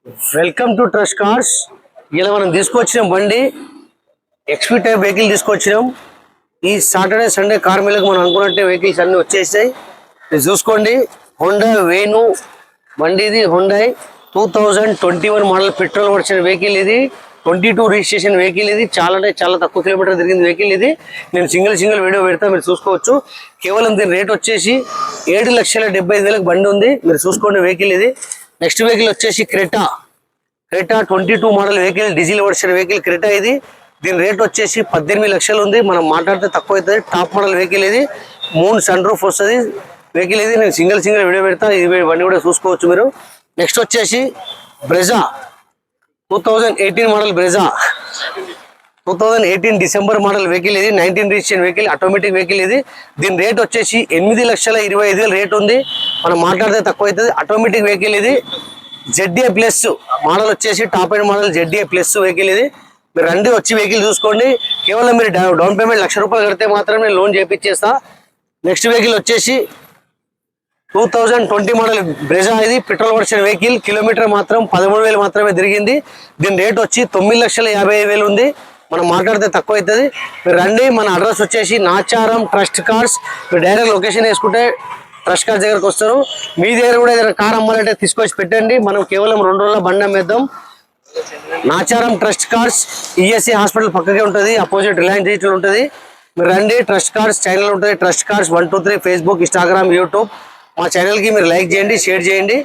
Welcome to trust cars. ఇలా మనం తీసుకొచ్చినాం బండి ఎక్స్పీ టైప్ వెహికల్ తీసుకొచ్చినాం. ఈ సాటర్డే సండే కార్ మీదకి మనం అనుకున్నట్టే వెహికల్స్ అన్ని వచ్చేసాయి. ఇది చూసుకోండి, హోండా వేణు బండి. ఇది Honda 2021 model petrol version vehicle. ఇది 22 రిజిస్ట్రేషన్ వెహికల్. ఇది చాలా అంటే చాలా తక్కువ కిలోమీటర్ తిరిగింది వెహికల్. ఇది నేను సింగిల్ వీడియో పెడతా, మీరు చూసుకోవచ్చు. కేవలం దీని రేట్ వచ్చేసి 7,75,000 బండి ఉంది. మీరు చూసుకోండి వెహికల్ ఇది. నెక్స్ట్ వెహికల్ వచ్చేసి Creta 22 model vehicle, diesel version vehicle Creta. ఇది దీని రేట్ వచ్చేసి 18 లక్షలు ఉంది. మనం మాట్లాడితే తక్కువ అవుతుంది. టాప్ మోడల్ వెహికల్ ఇది. 3 సన్ రూఫ్ వస్తుంది వెహికల్ ఇది. నేను సింగిల్ వీడియో పెడతా, ఇది బండి కూడా చూసుకోవచ్చు మీరు. నెక్స్ట్ వచ్చేసి Brezza 2018 model Brezza 2018 December model vehicle. ఇది 19 రిజిస్ట్రేషన్ వెహికల్, ఆటోమేటిక్ వెహికల్. ఇది దీని రేట్ వచ్చేసి 8,25,000 రేట్ ఉంది. మనం మాట్లాడితే తక్కువ అవుతుంది. ఆటోమేటిక్ వెహికల్ ఇది. ZA ప్లస్ మోడల్ వచ్చేసి top end model ZA plus vehicle ఇది. మీరు రండి వచ్చి వెహికల్ చూసుకోండి. కేవలం మీరు డౌన్ పేమెంట్ ₹1,00,000 కడితే మాత్రం నేను లోన్ చేయించేస్తా. నెక్స్ట్ వెహికల్ వచ్చేసి 2020 మోడల్ బ్రెజా. ఇది పెట్రోల్ వర్షన్ వెహికల్. కిలోమీటర్ మాత్రం 13,000 మాత్రమే తిరిగింది. దీని రేట్ వచ్చి 9,55,000 ఉంది. మనం మాట్లాడితే తక్కువ అవుతుంది. మీరు రండి. మన అడ్రస్ వచ్చేసి నాచారం ట్రస్ట్ కార్స్. మీరు డైరెక్ట్ లొకేషన్ వేసుకుంటే ట్రస్ట్ కార్స్ దగ్గరకు వస్తారు. మీ దగ్గర కూడా ఏదైనా కార్ అమ్మాలంటే తీసుకొచ్చి పెట్టండి. మనం కేవలం 2 రోజుల బండి అమ్మేద్దాం. Nacharam trust cars ESC hospital పక్కకే ఉంటుంది, అపోజిట్ రిలయన్స్ డిజిటల్ ఉంటుంది. మీరు రండి. ట్రస్ట్ కార్స్ ఛానల్ ఉంటుంది, trust cars 123 Facebook, Instagram, YouTube. మా ఛానల్కి మీరు లైక్ చేయండి, షేర్ చేయండి.